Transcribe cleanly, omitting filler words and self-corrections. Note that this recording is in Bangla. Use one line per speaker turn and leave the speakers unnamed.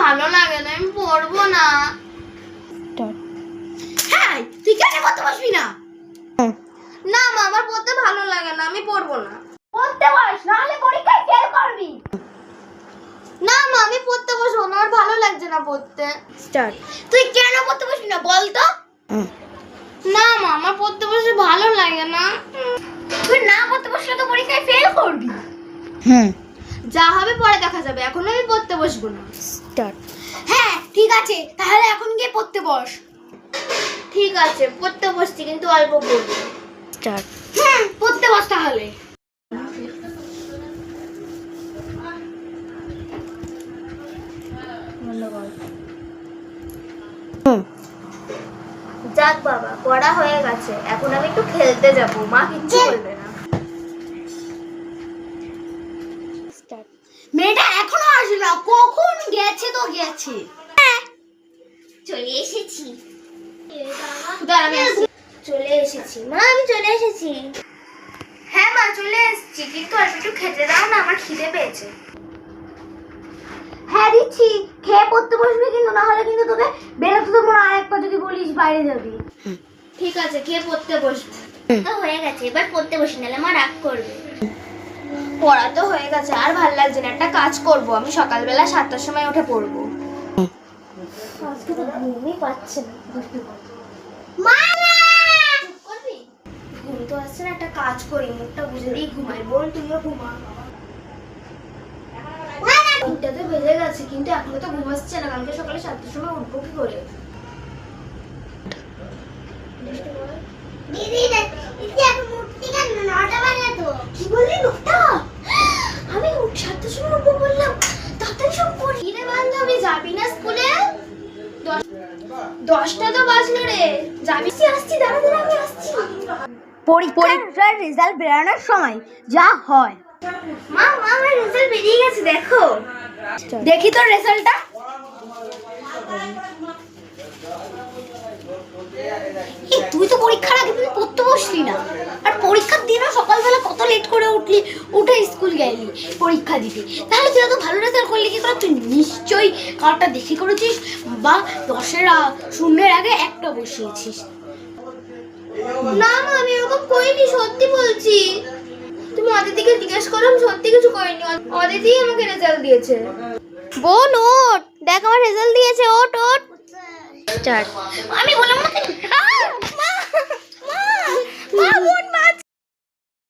ভালো লাগে না, আমি পড়বো না।
হ্যাঁ, তুই কেন পড়তে বসবি না?
না মা, আমার পড়তে ভালো লাগে না, আমি পড়বো না।
পড়তে বস, নাহলে পরীক্ষায় ফেল করবি।
না মা, আমি পড়তে বসবো না, আমার ভালো লাগছে না পড়তে।
স্টার্ট। তুই কেন পড়তে বসবি না বল তো?
না মা, আমার পড়তে বসে ভালো লাগে না।
তুই না পড়তে বসলে তো পরীক্ষায় ফেল করবি।
যা হবে পরে দেখা যাবে, এখন আমি পড়তে বসবো না।
স্টার্ট। হ্যাঁ ঠিক আছে, তাহলে এখন গিয়ে পড়তে বস।
ঠিক আছে, পড়তে বসছি, কিন্তু অল্প পড়বো।
স্টার্ট। পড়তে বস তাহলে।
যাক বাবা, পড়া হয়ে গেছে, এখন আমি একটু খেলতে যাব, মা কিচ্ছু বলবে না।
মেয়েটা এখনো আসলো না, কখন গেছে তো গেছে।
চলে এসেছি। চলে এসেছি মা, আমি চলে এসেছি। হ্যাঁ মা, চলে এসেছি, কিন্তু অল্প একটু খেতে দাও না, আমার খিদে পেয়েছে।
হ্যাঁ দিচ্ছি, খেয়ে পড়তে বসবি, কিন্তু না হলে কিন্তু তোকে বেরোতে দেবো না, আরেকবার যদি বলিস বাইরে যাবি।
ঠিক আছে, খেয়ে পড়তে বসবো। তো হয়ে গেছে, এবার পড়তে বসি, নাহলে মা রাগ করবে। পড়া তো হয়ে গেছে, আর ভালো লাগছে না, একটা কাজ করব, আমি সকালবেলা 7টার সময় উঠে পড়বো। আজকে তো ঘুমই পাচ্ছে না। ঘুম তো আসছে না, একটা কাজ করি, মুখটা বুঝে দিয়ে ঘুমাই। বোন, তুইও ঘুমা। 3টা বেজে গেছে, কিন্তু এখনো তো ঘুম আসছে না। কালকে সকালে 7টার সময় উঠবো কি করে?
দিদি এখন উঠতে কেন? 9টা বাজে তো। কি বললি 9টা?
আমি 7টার সময় উঠবো বললাম, তাড়াতাড়ি সব পড়ি রে বান্ধবী, যাবি না স্কুলে? 10টা তো বাজলো রে, যাবি? আসছি, দাঁড়া দাঁড়া, আমি আসছি।
পরীক্ষার রেজাল্ট বেরানোর সময় যা হয়।
মা মা, আমার রেজাল্ট বেরিয়ে গেছে, দেখো।
দেখি তোর রেজাল্টটা। তুই তো পরীক্ষার আগে তুই পড়তে বসলি না, আর পরীক্ষার দিনও সকালবেলা কত লেট করে উঠলি, উঠে স্কুল গেলি পরীক্ষা দিতে। তাহলে তুই এত ভালো রেজাল্ট করলি কি করে? তুই নিশ্চয়ই কারটা দেখে করেছিস, বা 10-এর শূন্যের আগে একটা বসিয়েছিস।
না মা, আমি এরকম করিনি, সত্যি বলছি। তুমি অদিতিকে জিজ্ঞেস করো, আমি সত্যি কিছু করিনি। অদিতি আমাকে রেজাল্ট দিয়েছে। বোন ওঠ, দেখ আমার রেজাল্ট দিয়েছে, ওঠ ওঠ।
স্টার্ট। আমি বললাম না, মা মা মা বোন